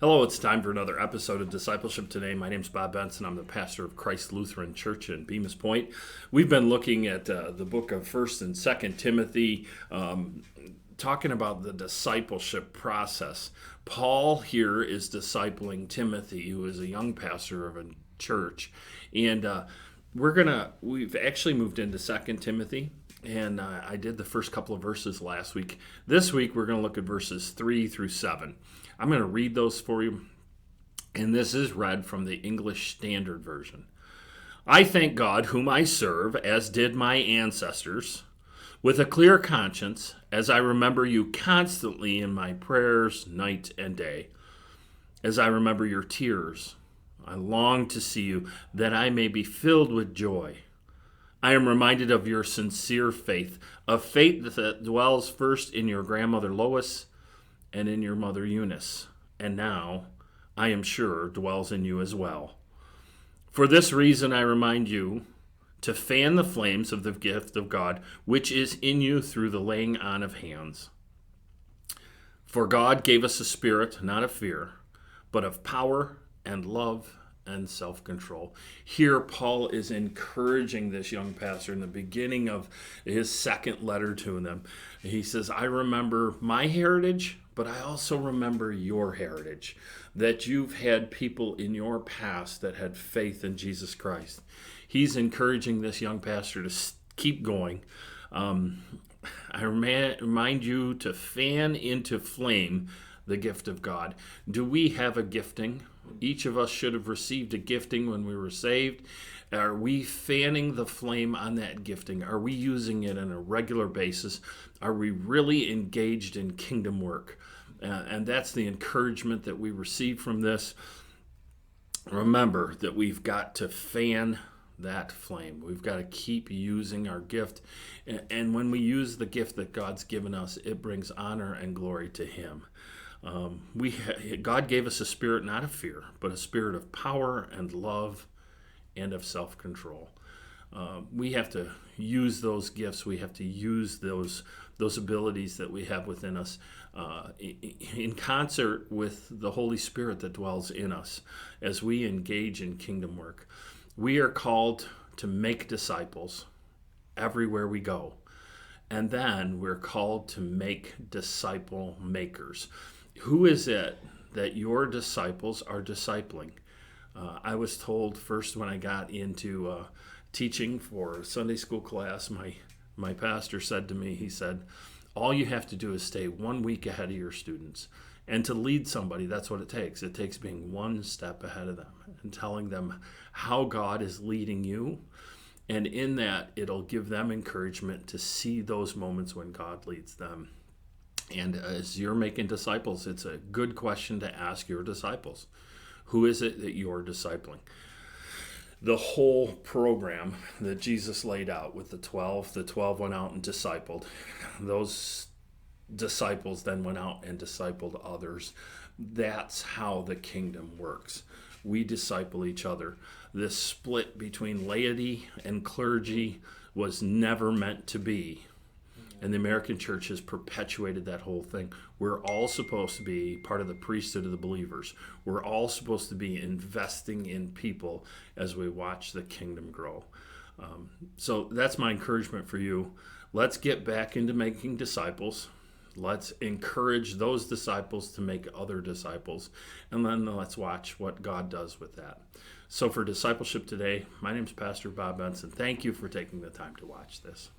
Hello, it's time for another episode of Discipleship Today. My name is Bob Benson. I'm the pastor of Christ Lutheran Church in Bemis Point. We've been looking at the book of 1st and 2nd Timothy, talking about the discipleship process. Paul here is discipling Timothy, who is a young pastor of a church. And we've actually moved into 2nd Timothy. And I did the first couple of verses last week. This week, we're going to look at verses 3 through 7. I'm going to read those for you. And this is read from the English Standard Version. I thank God, whom I serve, as did my ancestors, with a clear conscience, as I remember you constantly in my prayers night and day. As I remember your tears, I long to see you, that I may be filled with joy. I am reminded of your sincere faith, a faith that dwells first in your grandmother Lois and in your mother Eunice, and now, I am sure, dwells in you as well. For this reason I remind you to fan the flames of the gift of God, which is in you through the laying on of hands. For God gave us a spirit, not of fear, but of power and love and self-control. Here, Paul is encouraging this young pastor in the beginning of his second letter to them. He says, I remember my heritage, but I also remember your heritage, that you've had people in your past that had faith in Jesus Christ. He's encouraging this young pastor to keep going. I remind you to fan into flame the gift of God. Do we have a gifting? Each of us should have received a gifting when we were saved. Are we fanning the flame on that gifting? Are we using it on a regular basis? Are we really engaged in kingdom work? And that's the encouragement that we receive from this. Remember that we've got to fan that flame. We've got to keep using our gift. And when we use the gift that God's given us, it brings honor and glory to Him. God gave us a spirit not of fear, but a spirit of power and love and of self-control. We have to use those gifts. We have to use those abilities that we have within us in concert with the Holy Spirit that dwells in us as we engage in kingdom work. We are called to make disciples everywhere we go. And then we're called to make disciple makers. Who is it that your disciples are discipling? I was told first when I got into teaching for Sunday school class, my pastor said to me, he said, all you have to do is stay 1 week ahead of your students. And to lead somebody, that's what it takes. It takes being one step ahead of them and telling them how God is leading you. And in that, it'll give them encouragement to see those moments when God leads them. And as you're making disciples, it's a good question to ask your disciples. Who is it that you're discipling? The whole program that Jesus laid out with the 12 went out and discipled. Those disciples then went out and discipled others. That's how the kingdom works. We disciple each other. This split between laity and clergy was never meant to be. And the American church has perpetuated that whole thing. We're all supposed to be part of the priesthood of the believers. We're all supposed to be investing in people as we watch the kingdom grow. So that's my encouragement for you. Let's get back into making disciples. Let's encourage those disciples to make other disciples. And then let's watch what God does with that. So for Discipleship Today, my name is Pastor Bob Benson. Thank you for taking the time to watch this.